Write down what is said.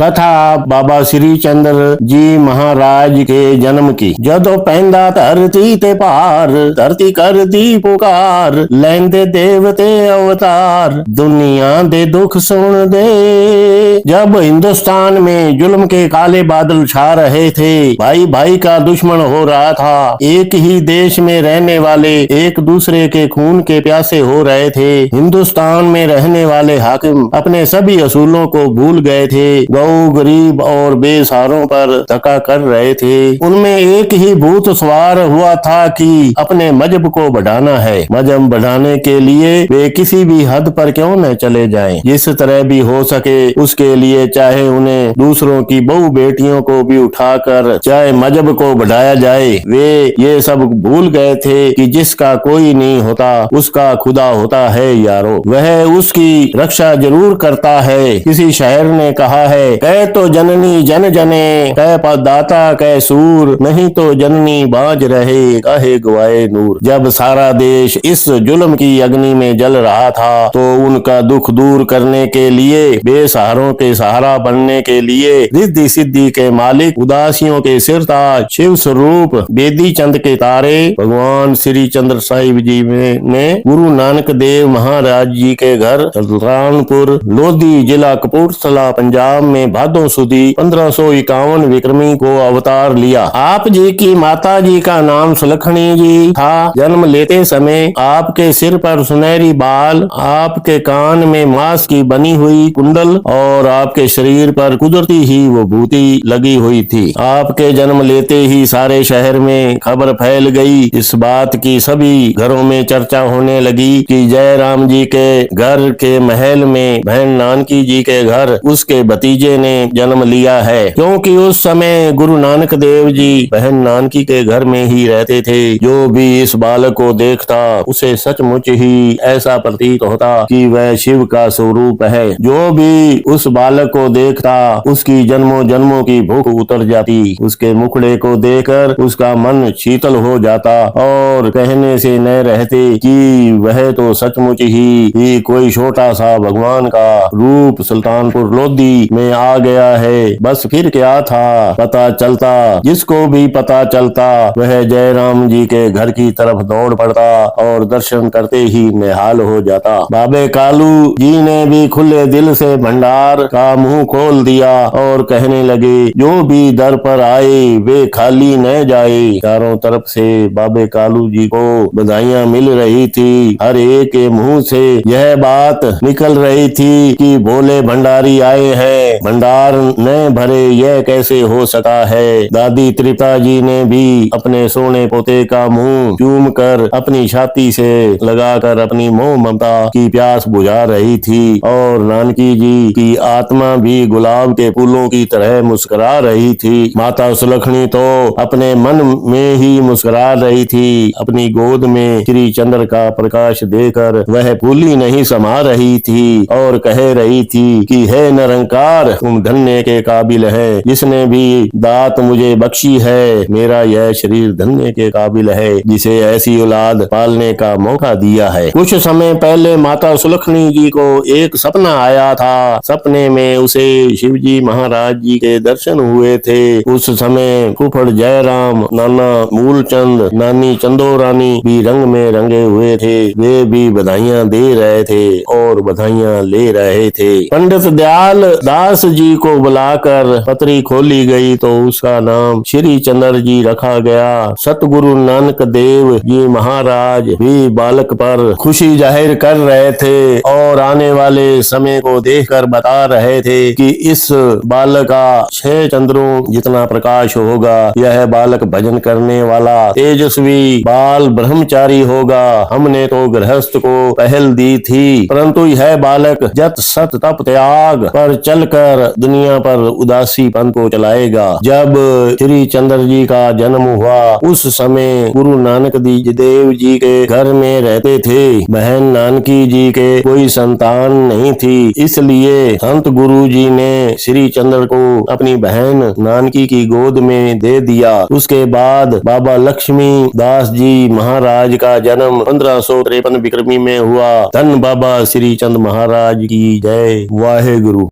कथा बाबा श्री चंद्र जी महाराज के जन्म की। जदों पैंदा धरती ते पार, धरती कर दी पुकार, लैंदे देवते अवतार, दुनिया दे दुख सुन दे। जब हिंदुस्तान में जुल्म के काले बादल छा रहे थे, भाई भाई का दुश्मन हो रहा था, एक ही देश में रहने वाले एक दूसरे के खून के प्यासे हो रहे थे, हिंदुस्तान में रहने वाले हाकिम अपने सभी असूलों को भूल गए थे, गौ गरीब और बेसहारों पर धक्का कर रहे थे। उनमें एक ही भूत सवार हुआ था कि अपने मजहब को बढ़ाना है। मजहब बढ़ाने के लिए वे किसी भी हद पर क्यों न चले जाएं, जिस तरह भी हो सके उसके लिए, चाहे उन्हें दूसरों की बहू बेटियों को भी उठाकर चाहे मजहब को बढ़ाया जाए। वे ये सब भूल गए थे कि जिसका कोई नहीं होता उसका खुदा होता है यारो, वह उसकी रक्षा जरूर करता है। किसी शायर ने कहा है, कह तो जननी जन जने, कह पदाता कह सूर, नहीं तो जननी बाज रहे काहे गवाए नूर। जब सारा देश इस जुल्म की अग्नि में जल रहा था तो उनका दुख दूर करने के लिए, बेसहारों के सहारा बनने के लिए, रिद्धि सिद्धि के मालिक, उदासियों के सिरताज, शिव स्वरूप बेदी चंद के तारे भगवान श्री चंद्र साहिब जी ने गुरु नानक देव महाराज जी के घर सुल्तानपुर लोधी जिला कपूरथला पंजाब में भादों सुदी 1551 विक्रमी को अवतार लिया। आप जी की माता जी का नाम सुलखनी जी था। जन्म लेते समय आपके सिर पर सुनहरी बाल, आपके कान में मांस की बनी हुई कुंडल और आपके शरीर पर कुदरती ही विभूति लगी हुई थी। आपके जन्म लेते ही सारे शहर में खबर फैल गई। इस बात की सभी घरों में चर्चा होने लगी कि जय राम जी के घर के महल में बहन नानकी जी के घर उसके भतीजे ने जन्म लिया है, क्योंकि उस समय गुरु नानक देव जी बहन नानकी के घर में ही रहते थे। जो भी इस बालक को देखता उसे सचमुच ही ऐसा प्रतीत होता कि वह शिव का स्वरूप है। जो भी उस बालक को देखता उसकी जन्मों जन्मों की भूख उतर जाती। उसके मुखड़े को देखकर उसका मन शीतल हो जाता और कहने से न रहते कि वह तो सचमुच ही कोई छोटा सा भगवान का रूप सुल्तानपुर लोधी में आ गया है। बस फिर क्या था, पता चलता, जिसको भी पता चलता वह जय राम जी के घर की तरफ दौड़ पड़ता और दर्शन करते ही निहाल हो जाता। बाबे कालू जी ने भी खुले दिल से भंडार का मुंह खोल दिया और कहने लगे, जो भी दर पर आए वे खाली न जाए। चारों तरफ से बाबे कालू जी को बधाइयां मिल रही थी। हर एक के मुंह से यह बात निकल रही थी कि भोले भंडारी आए हैं, भंडार न भरे यह कैसे हो सका है। दादी त्रिता जी ने भी अपने सोने पोते का मुंह चूम कर अपनी छाती से लगाकर अपनी मोह ममता की प्यास बुझा रही थी और नानकी जी की आत्मा भी गुलाब के फूलों की तरह मुस्कुरा रही थी। माता सुलखनी तो अपने मन में ही मुस्कुरा रही थी। अपनी गोद में श्री चंद्र का प्रकाश देकर वह फूली नहीं समा रही थी और कह रही थी कि हे निरंकार, तुम धन्य के काबिल है, जिसने भी दात मुझे बख्शी है। मेरा यह शरीर धन्य के काबिल है जिसे ऐसी औलाद पालने का मौका दिया है। कुछ समय पहले माता सुलखनी जी को एक सपना आया था। सपने में उसे शिवजी महाराज जी के दर्शन हुए थे। उस समय फूफड़ जयराम, नाना मूलचंद, नानी चंदोरानी भी रंग में रंगे हुए थे। वे भी बधाइयां दे रहे थे और बधाइयां ले रहे थे। पंडित दयाल दास जी को बुलाकर पत्री खोली गई तो उसका नाम श्री चंद्र जी रखा गया। सतगुरु नानक देव जी महाराज भी बालक पर खुशी जाहिर कर रहे थे और आने वाले समय को देखकर बता रहे थे कि इस बालक का 6 चंद्रों जितना प्रकाश होगा। यह बालक भजन करने वाला तेजस्वी बाल ब्रह्मचारी होगा। हमने तो गृहस्थ को पहल दी थी, परंतु यह बालक जत सत तप त्याग पर चलकर दुनिया पर उदासीपन को चलाएगा। जब श्री चंद्र जी का जन्म हुआ उस समय गुरु नानक देव जी के घर में रहते थे। बहन नानकी जी के कोई संतान नहीं थी, इसलिए संत गुरु जी ने श्री चंद्र को अपनी बहन नानकी की गोद में दे दिया। उसके बाद बाबा लक्ष्मी दास जी महाराज का जन्म 1553 विक्रमी में हुआ। धन बाबा श्री चंद महाराज की जय। वाहे गुरु।